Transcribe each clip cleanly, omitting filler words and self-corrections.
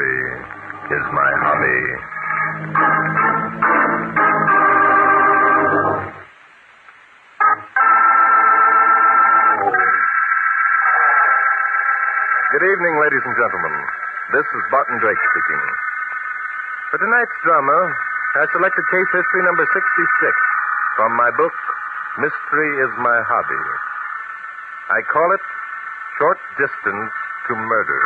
mystery is my hobby. Good evening, ladies and gentlemen. This is Barton Drake speaking. For tonight's drama, I selected case history number 66 from my book, Mystery is My Hobby. I call it Short Distance to Murder.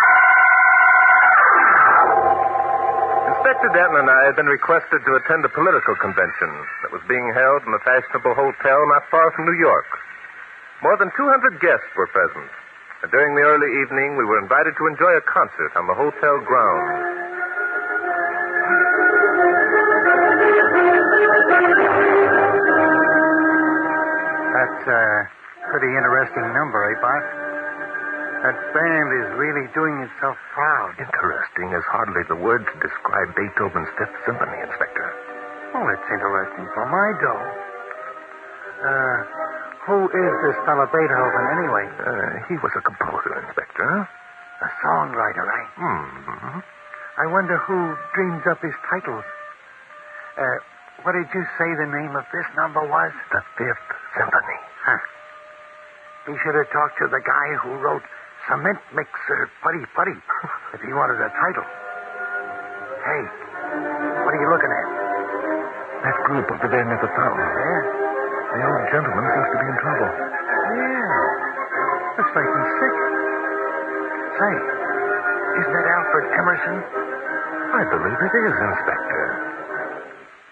Inspector Denton and I had been requested to attend a political convention that was being held in a fashionable hotel not far from New York. More than 200 guests were present, and during the early evening we were invited to enjoy a concert on the hotel grounds. That's a pretty interesting number, eh, Bart? That band is really doing itself proud. Interesting is hardly the word to describe Beethoven's Fifth Symphony, Inspector. Well, it's interesting for my dough. Who is this fellow Beethoven, anyway? He was a composer, Inspector. A songwriter, eh? Mm-hmm. I wonder who dreams up his titles. What did you say the name of this number was? The Fifth Symphony. Huh. He should have talked to the guy who wrote Cement Mixer Putty Putty if he wanted a title. Hey, what are you looking at? That group over there near the fountain. Yeah? The old gentleman seems to be in trouble. Yeah. Looks like he's sick. Say, isn't that Alfred Emerson? I believe it is, Inspector.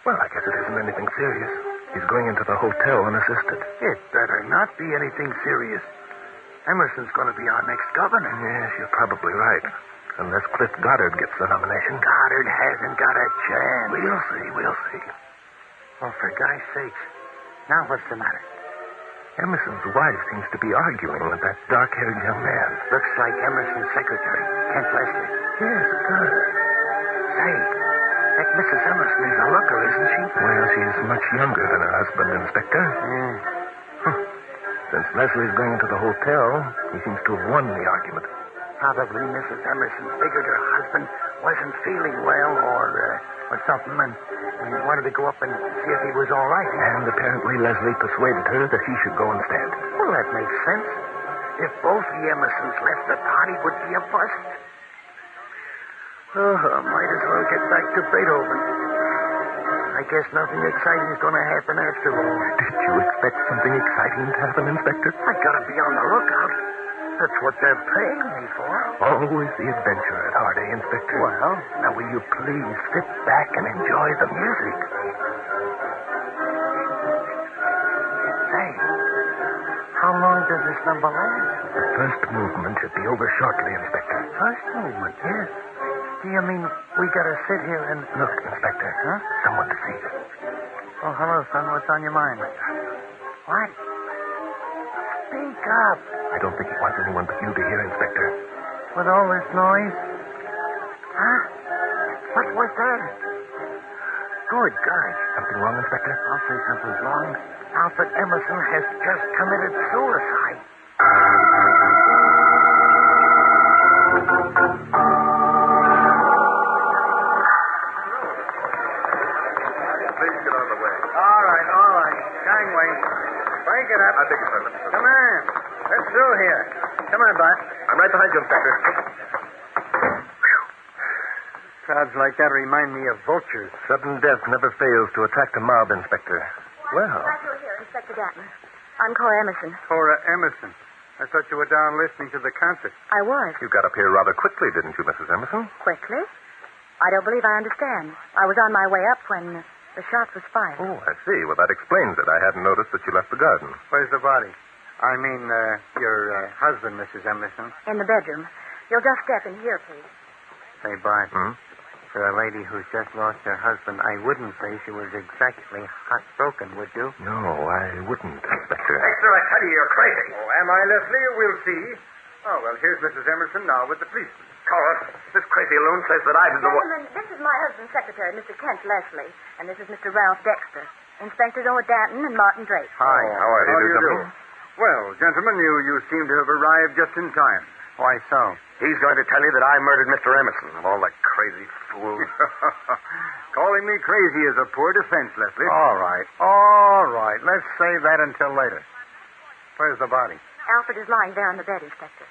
Well, I guess it isn't anything serious. He's going into the hotel unassisted. It better not be anything serious. Emerson's going to be our next governor. Yes, you're probably right. Unless Cliff Goddard gets the nomination. Goddard hasn't got a chance. We'll see. Oh, for God's sakes. Now what's the matter? Emerson's wife seems to be arguing with that dark-haired young man. Looks like Emerson's secretary, Kent Leslie. Yes, it does. Say, that Mrs. Emerson is a looker, isn't she? Well, she's much younger than her husband, Inspector. Yeah. Since Leslie's going to the hotel, he seems to have won the argument. Probably Mrs. Emerson figured her husband wasn't feeling well or something and wanted to go up and see if he was all right. And apparently Leslie persuaded her that he should go instead. Well, that makes sense. If both the Emersons left, the party would be a bust. Oh, might as well get back to Beethoven. I guess nothing exciting is going to happen after all. Did you expect something exciting to happen, Inspector? I got to be on the lookout. That's what they're paying me for. Always the adventure at heart, eh, Inspector? Well, now will you please sit back and enjoy the music? Say, how long does this number last? The first movement should be over shortly, Inspector. First movement, yes. Do you mean we got to sit here and... Look, Inspector. Huh? Someone to see you. Oh, hello, son. What's on your mind? What? Speak up. I don't think he wants anyone but you to hear, Inspector. With all this noise? Huh? What was that? Good gosh. Something wrong, Inspector? I'll say something's wrong. Alfred Emerson has just committed suicide. Please get out of the way. All right. Gangway. Break it up. I beg your pardon. Come on. Let's through here. Come on, Bart. I'm right behind you, Inspector. Crowds like that remind me of vultures. Sudden death never fails to attract a mob, Inspector. Well. Glad you're here, Inspector Danton. I'm Cora Emerson. Cora Emerson. I thought you were down listening to the concert. I was. You got up here rather quickly, didn't you, Mrs. Emerson? Quickly? I don't believe I understand. I was on my way up when the shot was fired. Oh, I see. Well, that explains it. I hadn't noticed that you left the garden. Where's the body? I mean, your husband, Mrs. Emerson. In the bedroom. You'll just step in here, please. Say, Bart, Hmm? for a lady who's just lost her husband, I wouldn't say she was exactly heartbroken, would you? No, I wouldn't, Inspector. Hey, sir, I tell you, you're crazy. Oh, am I, Leslie? We'll see. Oh, well, here's Mrs. Emerson now with the policeman. Cora, this crazy loon says that I'm the one. Gentlemen, this is my husband's secretary, Mr. Kent Leslie. And this is Mr. Ralph Dexter. Inspectors Noah Danton and Martin Drake. Hi. How do you do? Well, gentlemen, you seem to have arrived just in time. Why so? He's going to tell you that I murdered Mr. Emerson, of all the crazy fools. Calling me crazy is a poor defense, Leslie. All right. Let's save that until later. Where's the body? Alfred is lying there on the bed, Inspector.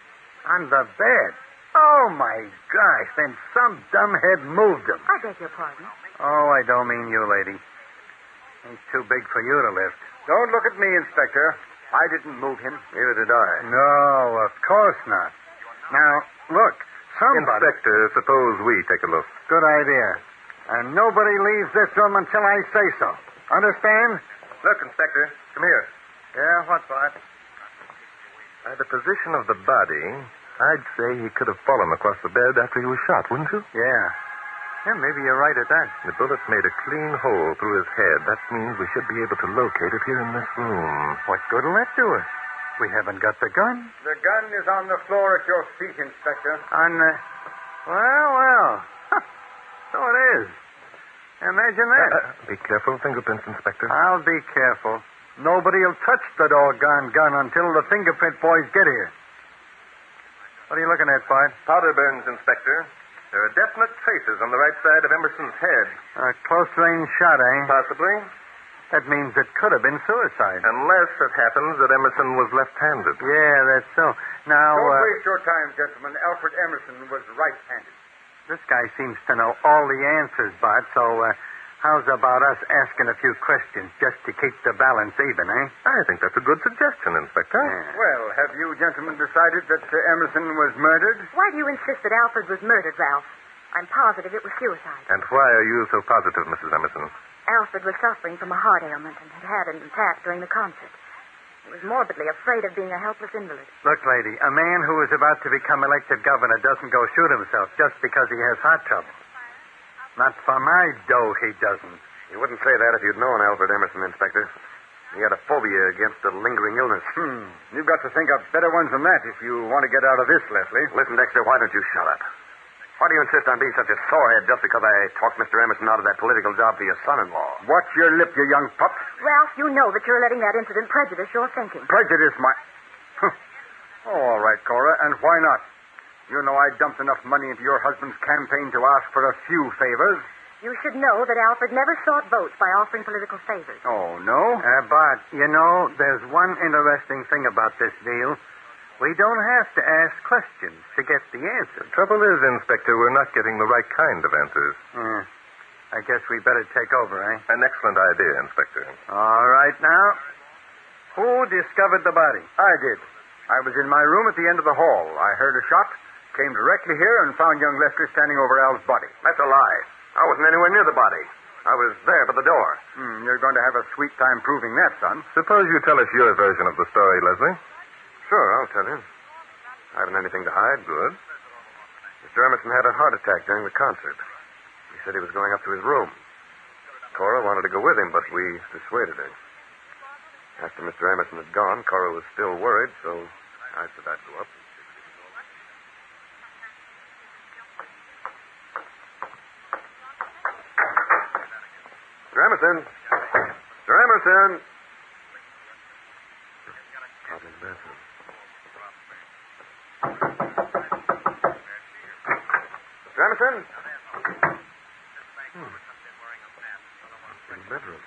On the bed. Oh, my gosh. Then some dumbhead moved him. I beg your pardon. Oh, I don't mean you, lady. He's too big for you to lift. Don't look at me, Inspector. I didn't move him. Neither did I. No, of course not. Now, look. Somebody... Inspector, suppose we take a look. Good idea. And nobody leaves this room until I say so. Understand? Look, Inspector. Come here. Yeah, what, Bart? By the position of the body, I'd say he could have fallen across the bed after he was shot, wouldn't you? Yeah. Yeah, maybe you're right at that. The bullet made a clean hole through his head. That means we should be able to locate it here in this room. What good will that do us? We haven't got the gun. The gun is on the floor at your feet, Inspector. Well. So it is. Imagine that. Be careful of fingerprints, Inspector. I'll be careful. Nobody'll touch the doggone gun until the fingerprint boys get here. What are you looking at, Bart? Powder burns, Inspector. There are definite traces on the right side of Emerson's head. A close-range shot, eh? Possibly. That means it could have been suicide. Unless it happens that Emerson was left-handed. Yeah, that's so. Now, Don't waste your time, gentlemen. Alfred Emerson was right-handed. this guy seems to know all the answers, Bart, so how's about us asking a few questions just to keep the balance even, eh? I think that's a good suggestion, Inspector. Yeah. Well, have you gentlemen decided that Emerson was murdered? Why do you insist that Alfred was murdered, Ralph? I'm positive it was suicide. And why are you so positive, Mrs. Emerson? Alfred was suffering from a heart ailment and had an attack during the concert. He was morbidly afraid of being a helpless invalid. Look, lady, a man who is about to become elected governor doesn't go shoot himself just because he has heart trouble. Not for my dough, he doesn't. You wouldn't say that if you'd known Alfred Emerson, Inspector. He had a phobia against a lingering illness. You've got to think of better ones than that if you want to get out of this, Leslie. Listen, Dexter, why don't you shut up? Why do you insist on being such a sorehead just because I talked Mr. Emerson out of that political job for your son-in-law? Watch your lip, you young pup. Ralph, you know that you're letting that incident prejudice your thinking. Prejudice my... Oh, all right, Cora, and why not? You know I dumped enough money into your husband's campaign to ask for a few favors. You should know that Alfred never sought votes by offering political favors. Oh, no? Bart, you know, there's one interesting thing about this deal. We don't have to ask questions to get the answer. Trouble is, Inspector, we're not getting the right kind of answers. I guess we better take over, eh? An excellent idea, Inspector. All right, now. Who discovered the body? I did. I was in my room at the end of the hall. I heard a shot, came directly here, and found young Lester standing over Al's body. That's a lie. I wasn't anywhere near the body. I was there by the door. You're going to have a sweet time proving that, son. Suppose you tell us your version of the story, Leslie. Sure, I'll tell you. I haven't anything to hide. Good. Mr. Emerson had a heart attack during the concert. He said he was going up to his room. Cora wanted to go with him, but we dissuaded her. After Mr. Emerson had gone, Cora was still worried, so I said I'd go up. Mr. Emerson! Mr. Emerson! Out in the bathroom. Mr. Emerson? In the bedroom.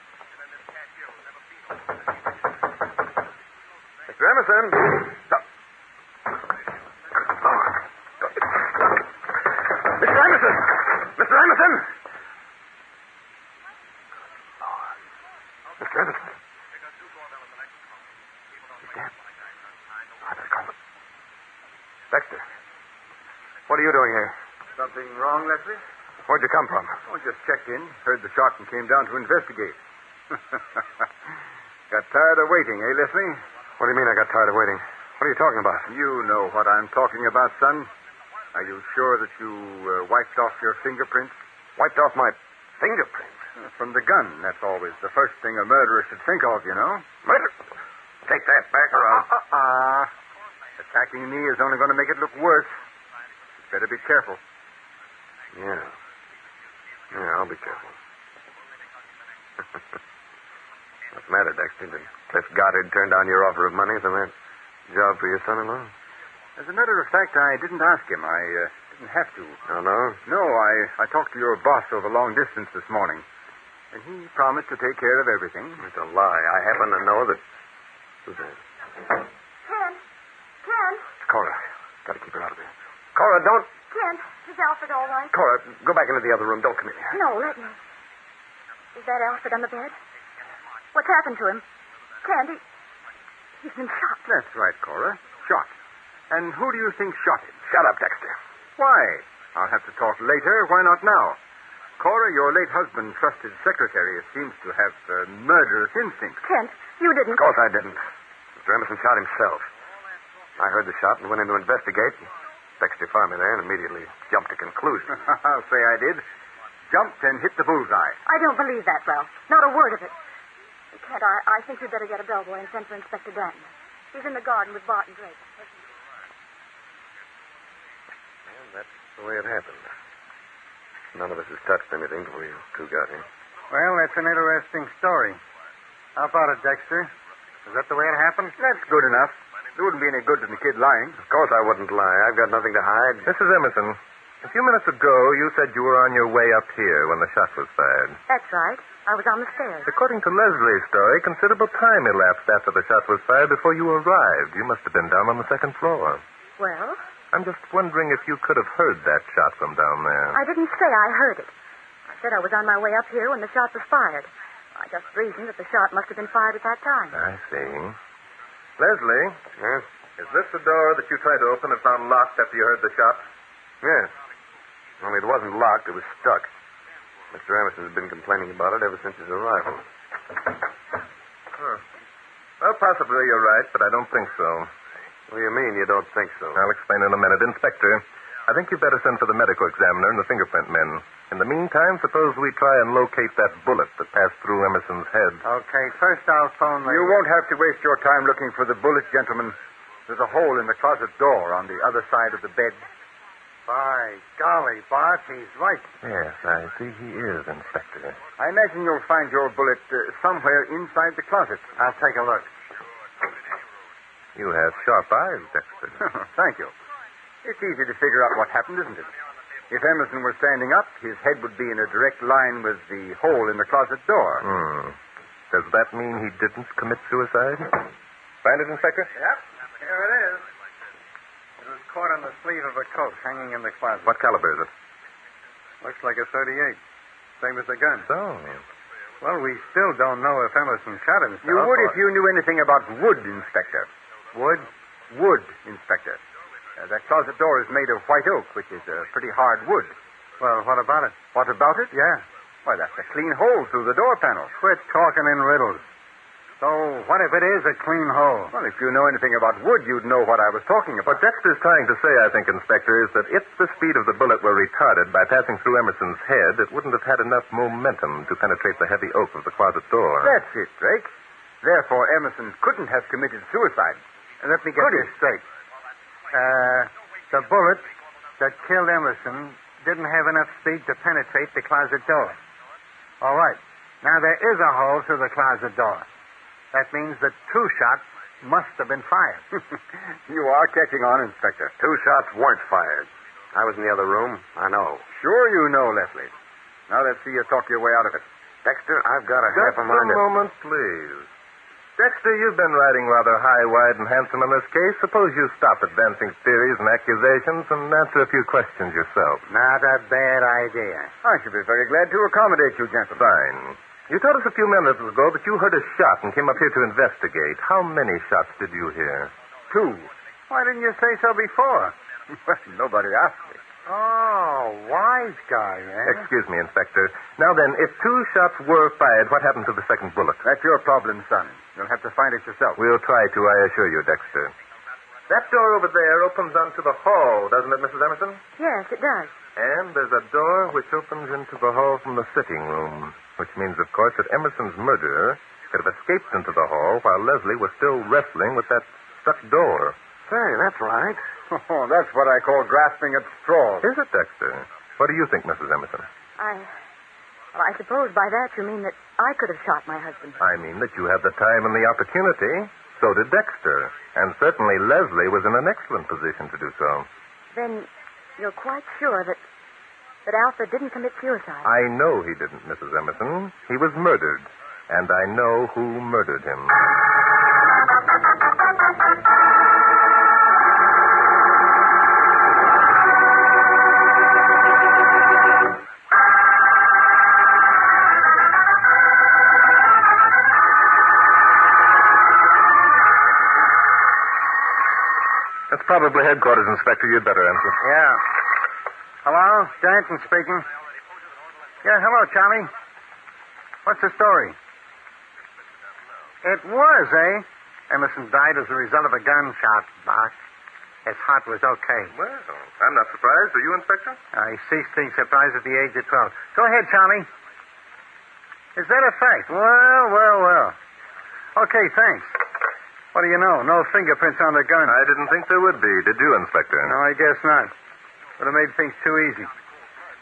Mr. Emerson? Stop. Mr. Emerson! Mr. Emerson! Mr. Emerson. He's dead. I better call him. Dexter, what are you doing here? Something wrong, Leslie? Where'd you come from? Oh, just checked in, heard the shot, and came down to investigate. Got tired of waiting, eh, Leslie? What do you mean I got tired of waiting? What are you talking about? You know what I'm talking about, son. Are you sure that you wiped off your fingerprints? Wiped off my fingerprints? From the gun. That's always the first thing a murderer should think of, you know. Murder? Take that back or I'll... Attacking me is only going to make it look worse. Better be careful. Yeah, I'll be careful. What's the matter, Dexter? Did Cliff Goddard turn down your offer of money for that job for your son-in-law? As a matter of fact, I didn't ask him. I didn't have to. Oh, no? No, I talked to your boss over long distance this morning, and he promised to take care of everything. It's a lie. I happen to know that... Who's that? Kent, It's Cora. Got to keep her out of there. Cora, don't... Kent, is Alfred all right? Cora, go back into the other room. Don't come in here. No, let me. Is that Alfred on the bed? What's happened to him? Kent, he's been shot. That's right, Cora. Shot. And who do you think shot him? Shut up, Dexter. Why? I'll have to talk later. Why not now? Cora, your late husband, trusted secretary, seems to have murderous instincts. Kent, you didn't. Of course I didn't. Mr. Emerson shot himself. I heard the shot and went in to investigate. Dexter found me there and immediately jumped to conclusions. I'll say I did. Jumped and hit the bullseye. I don't believe that, Ralph. Not a word of it. Kent, I think you'd better get a bellboy and send for Inspector Danton. He's in the garden with Bart and Drake. And that's the way it happened. None of us has touched anything before you two got here. Well, that's an interesting story. How about it, Dexter? Is that the way it happened? That's good enough. There wouldn't be any good in the kid lying. Of course I wouldn't lie. I've got nothing to hide. Mrs. Emerson, a few minutes ago, you said you were on your way up here when the shot was fired. That's right. I was on the stairs. According to Leslie's story, considerable time elapsed after the shot was fired before you arrived. You must have been down on the second floor. Well, I'm just wondering if you could have heard that shot from down there. I didn't say I heard it. I said I was on my way up here when the shot was fired. I just reasoned that the shot must have been fired at that time. I see. Leslie, Yes? is this the door that you tried to open and found locked after you heard the shot? Yes. Only it wasn't locked. It was stuck. Mr. Emerson has been complaining about it ever since his arrival. Huh. Well, possibly you're right, but I don't think so. What do you mean you don't think so? I'll explain in a minute. Inspector, I think you'd better send for the medical examiner and the fingerprint men. In the meantime, suppose we try and locate that bullet that passed through Emerson's head. Okay, first I'll phone You won't have to waste your time looking for the bullet, gentlemen. There's a hole in the closet door on the other side of the bed. By golly, Bart, he's right. Yes, I see he is, Inspector. I imagine you'll find your bullet somewhere inside the closet. I'll take a look. You have sharp eyes, Dexter. Thank you. It's easy to figure out what happened, isn't it? If Emerson were standing up, his head would be in a direct line with the hole in the closet door. Does that mean he didn't commit suicide? Find it, Inspector? Yep, here it is. It was caught on the sleeve of a coat hanging in the closet. What caliber is it? Looks like a .38. Same as the gun. So, Well, we still don't know if Emerson shot himself. You would if you knew anything about wood, Inspector. Wood? Wood, Inspector. That closet door is made of white oak, which is a pretty hard wood. Well, what about it? What about it? Yeah. Why, that's a clean hole through the door panel. Quit talking in riddles. So, what if it is a clean hole? Well, if you know anything about wood, you'd know what I was talking about. what Dexter's trying to say, I think, Inspector, is that if the speed of the bullet were retarded by passing through Emerson's head, it wouldn't have had enough momentum to penetrate the heavy oak of the closet door. That's it, Drake. Therefore, Emerson couldn't have committed suicide. And let me get this straight. The bullet that killed Emerson didn't have enough speed to penetrate the closet door. All right. Now, there is a hole through the closet door. That means that 2 shots must have been fired. You are catching on, Inspector. 2 shots weren't fired. I was in the other room. I know. Sure you know, Leslie. Now let's see you talk your way out of it. Dexter, I've got a Just half a mind a moment, please. Dexter, you've been riding rather high, wide, and handsome in this case. Suppose you stop advancing theories and accusations and answer a few questions yourself. Not a bad idea. I should be very glad to accommodate you, gentlemen. Fine. You told us a few minutes ago that you heard a shot and came up here to investigate. How many shots did you hear? 2. Why didn't you say so before? Well, nobody asked me. Oh, wise guy, eh? Excuse me, Inspector. Now then, if 2 shots were fired, what happened to the second bullet? That's your problem, son. You'll have to find it yourself. We'll try to, I assure you, Dexter. That door over there opens onto the hall, doesn't it, Mrs. Emerson? Yes, it does. And there's a door which opens into the hall from the sitting room, which means, of course, that Emerson's murderer could have escaped into the hall while Leslie was still wrestling with that stuck door. Say, that's right. Oh, that's what I call grasping at straws. Is it, Dexter? What do you think, Mrs. Emerson? I suppose by that you mean that I could have shot my husband. I mean that you had the time and the opportunity. so did Dexter. And certainly Leslie was in an excellent position to do so. Then you're quite sure that Alfred didn't commit suicide? I know he didn't, Mrs. Emerson. He was murdered. And I know who murdered him. That's probably headquarters, Inspector. You'd better answer. Yeah. Hello? Danton speaking. Yeah, hello, Charlie. What's the story? It was, eh? Emerson died as a result of a gunshot, Bart. His heart was okay. Well, I'm not surprised. Are you, Inspector? I ceased being surprised at the age of 12. Go ahead, Charlie. Is that a fact? Well. Okay, thanks. What do you know? No fingerprints on the gun. I didn't think there would be. Did you, Inspector? No, I guess not. Would have made things too easy.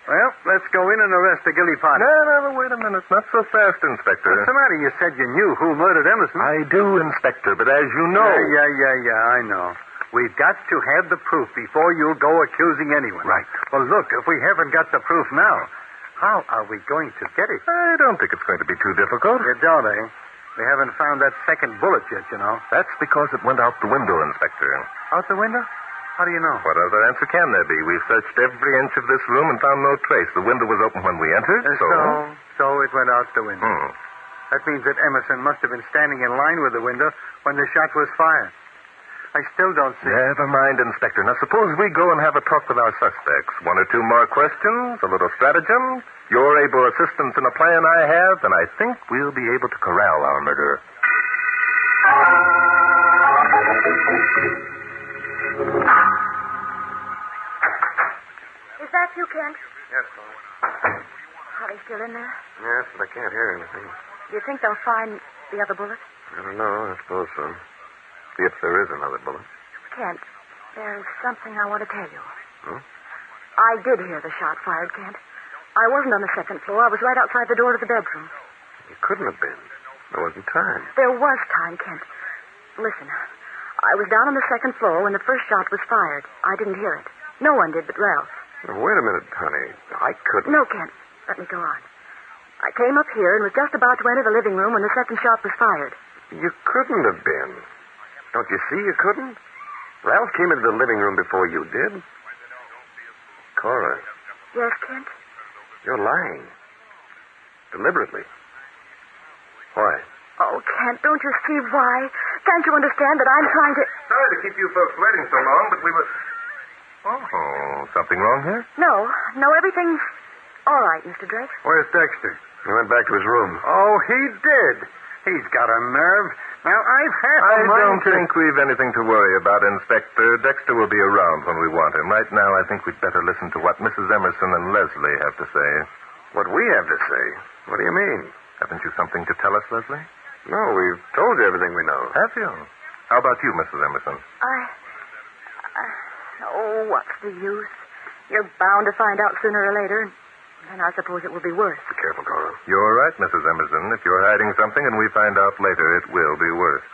Well, let's go in and arrest the guilty party. No, wait a minute. Not so fast, Inspector. What's the matter? You said you knew who murdered Emerson. I do, Inspector, but as you know... Yeah, I know. We've got to have the proof before you go accusing anyone. Right. Well, look, if we haven't got the proof now, how are we going to get it? I don't think it's going to be too difficult. You don't, eh? We haven't found that second bullet yet, you know. That's because it went out the window, Inspector. Out the window? How do you know? What other answer can there be? We've searched every inch of this room and found no trace. The window was open when we entered, So it went out the window. That means that Emerson must have been standing in line with the window when the shot was fired. I still don't see... Never mind, Inspector. Now, suppose we go and have a talk with our suspects. One or two more questions, a little stratagem, your able assistance in a plan I have, and I think we'll be able to corral our murderer. Is that you, Kent? Yes, Paul. Are they still in there? Yes, but I can't hear anything. Do you think they'll find the other bullet? I don't know. I suppose so. If there is another bullet. Kent, there's something I want to tell you. Hmm? I did hear the shot fired, Kent. I wasn't on the second floor. I was right outside the door to the bedroom. You couldn't have been. There wasn't time. There was time, Kent. Listen, I was down on the second floor when the first shot was fired. I didn't hear it. No one did but Ralph. Now, wait a minute, honey. I couldn't... No, Kent. Let me go on. I came up here and was just about to enter the living room when the second shot was fired. You couldn't have been. Don't you see you couldn't? Ralph came into the living room before you did. Cora, Yes, Kent? you're lying. Deliberately. Why? Oh, Kent, don't you see why? Can't you understand that I'm trying to... Sorry to keep you folks waiting so long, but we were... Oh, something wrong here? No, everything's all right, Mr. Drake. Where's Dexter? He went back to his room. Oh, he did. He's got a nerve. Now, I've half a I mind don't to... think we've anything to worry about, Inspector. Dexter will be around when we want him. Right now, I think we'd better listen to what Mrs. Emerson and Leslie have to say. What we have to say? What do you mean? Haven't you something to tell us, Leslie? No, we've told you everything we know. Have you? How about you, Mrs. Emerson? Oh, what's the use? You're bound to find out sooner or later, and I suppose it will be worse. Be careful, Cora. You're right, Mrs. Emerson. If you're hiding something and we find out later, it will be worse.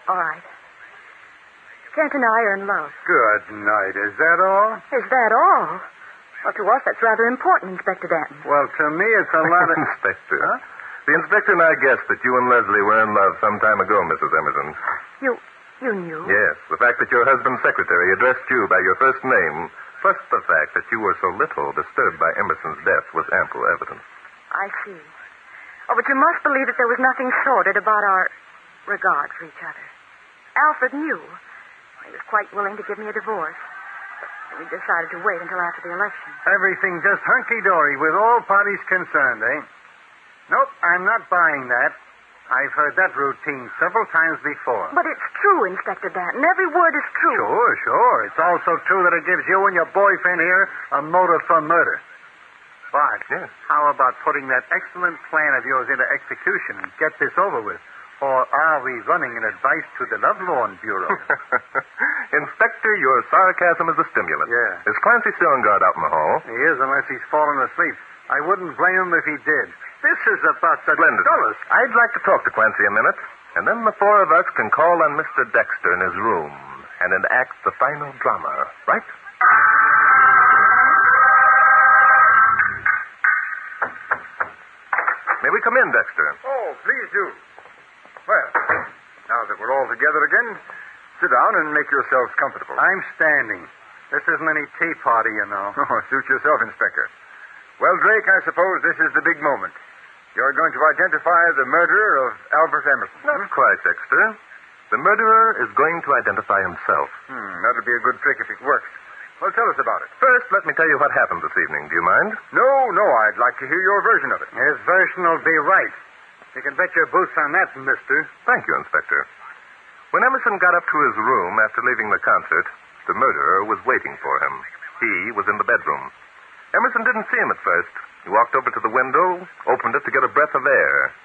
All right. Kent and I are in love. Good night. Is that all? Is that all? Well, to us, that's rather important, Inspector Danton. Well, to me, it's a lot of... Inspector. Huh? The inspector and I guessed that you and Leslie were in love some time ago, Mrs. Emerson. You knew? Yes. The fact that your husband's secretary addressed you by your first name, plus the fact that you were so little disturbed by Emerson's death, was ample evidence. I see. Oh, but you must believe that there was nothing sordid about our regard for each other. Alfred knew. He was quite willing to give me a divorce. We decided to wait until after the election. Everything just hunky-dory with all parties concerned, eh? Nope, I'm not buying that. I've heard that routine several times before. But it's true, Inspector Danton. Every word is true. Sure. It's also true that it gives you and your boyfriend here a motive for murder. Bart, Yes. how about putting that excellent plan of yours into execution and get this over with? Or are we running an advice to the Lovelorn Bureau? Inspector, your sarcasm is a stimulant. Yeah. Is Clancy still on guard out in the hall? He is, unless he's fallen asleep. I wouldn't blame him if he did. This is about the Splendid. dullest. I'd like to talk to Clancy a minute. And then the four of us can call on Mr. Dexter in his room and enact the final drama, right? May we come in, Dexter? Oh, please do. Well, now that we're all together again, sit down and make yourselves comfortable. I'm standing. This isn't any tea party, you know. Oh, suit yourself, Inspector. Well, Drake, I suppose this is the big moment. You're going to identify the murderer of Albert Emerson. Not quite, Dexter. The murderer is going to identify himself. That'll be a good trick if it works. Well, tell us about it. First, let me tell you what happened this evening. Do you mind? No, I'd like to hear your version of it. His version will be right. You can bet your boots on that, mister. Thank you, Inspector. When Emerson got up to his room after leaving the concert, the murderer was waiting for him. He was in the bedroom. Emerson didn't see him at first. He walked over to the window, opened it to get a breath of air.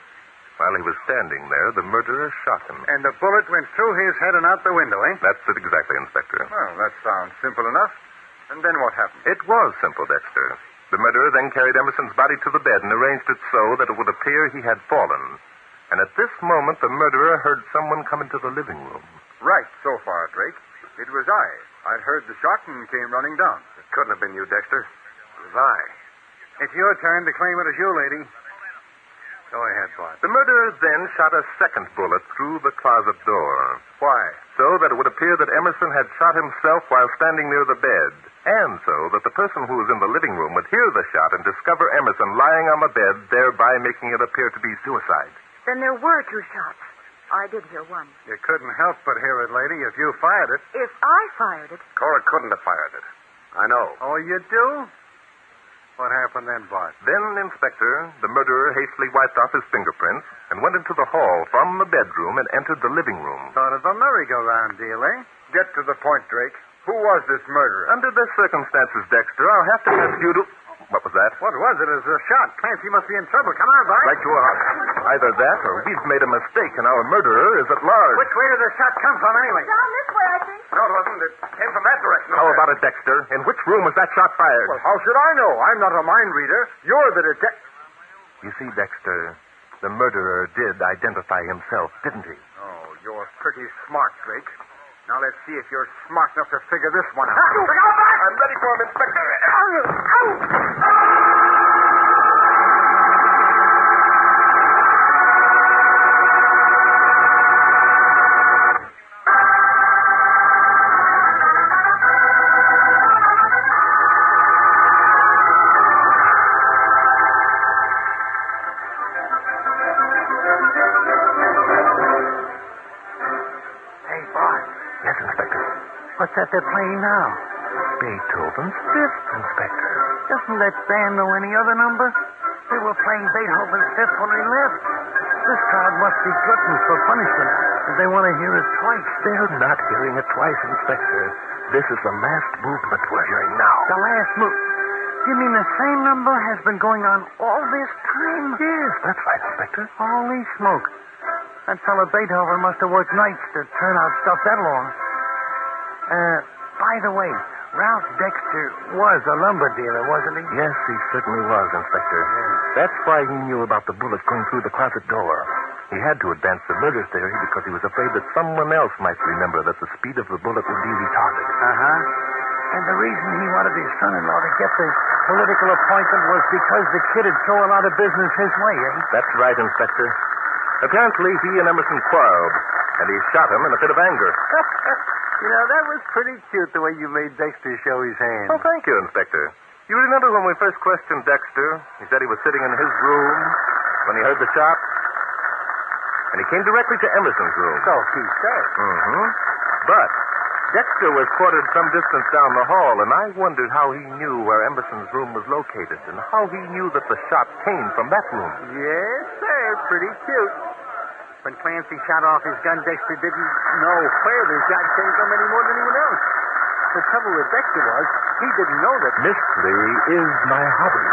While he was standing there, the murderer shot him. And the bullet went through his head and out the window, eh? That's it exactly, Inspector. Well, that sounds simple enough. And then what happened? It was simple, Dexter. The murderer then carried Emerson's body to the bed and arranged it so that it would appear he had fallen. And at this moment, the murderer heard someone come into the living room. Right so far, Drake. It was I. I'd heard the shot and came running down. It couldn't have been you, Dexter. It was I. It's your turn to claim it as you, lady. Go ahead, Bart. The murderer then shot a second bullet through the closet door. Why? So that it would appear that Emerson had shot himself while standing near the bed. And so that the person who was in the living room would hear the shot and discover Emerson lying on the bed, thereby making it appear to be suicide. Then there were two shots. I did hear one. You couldn't help but hear it, lady, if you fired it. If I fired it, Cora couldn't have fired it. I know. Oh, you do? What happened then, Bart? Then, Inspector, the murderer hastily wiped off his fingerprints and went into the hall from the bedroom and entered the living room. Sort of a merry-go-round deal, eh? Get to the point, Drake. Who was this murderer? Under the circumstances, Dexter, I'll have to ask you to... What was that? What was it? It was a shot. Clancy must be in trouble. Come on, Bart. Right you are. Either that or we've made a mistake and our murderer is at large. Which way did the shot come from, anyway? down this way, I think. No, it wasn't. It came from that direction. How about it, Dexter? In which room was that shot fired? Well, how should I know? I'm not a mind reader. You're the detective. You see, Dexter, the murderer did identify himself, didn't he? Oh, you're pretty smart, Drake. Now let's see if you're smart enough to figure this one out. I'm ready for him, Inspector. What's that they're playing now? Beethoven's Fifth, Inspector. Doesn't that band know any other number? They were playing Beethoven's Fifth when we left. This crowd must be gluttons for punishment, and they want to hear it twice. They're not hearing it twice, Inspector. This is the last movement we're hearing now. The last move. You mean the same number has been going on all this time? Yes, that's right, Inspector. Holy smoke. That fellow Beethoven must have worked nights to turn out stuff that long. By the way, Ralph Dexter was a lumber dealer, wasn't he? Yes, he certainly was, Inspector. That's why he knew about the bullet going through the closet door. He had to advance the murder theory because he was afraid that someone else might remember that the speed of the bullet would be retarded. Uh-huh. And the reason he wanted his son-in-law to get the political appointment was because the kid would throw a lot of business his way, eh? That's right, Inspector. Apparently, he and Emerson quarreled, and he shot him in a fit of anger. You know, that was pretty cute, the way you made Dexter show his hand. Oh, thank you, Inspector. You remember when we first questioned Dexter? He said he was sitting in his room when he heard the shot. And he came directly to Emerson's room. So he said. Mm-hmm. But Dexter was quartered some distance down the hall, and I wondered how he knew where Emerson's room was located and how he knew that the shot came from that room. Yes, sir. Pretty cute. When Clancy shot off his gun, Dexter didn't know where the shot came from any more than anyone else. The trouble with Dexter was he didn't know that... Mystery is my hobby.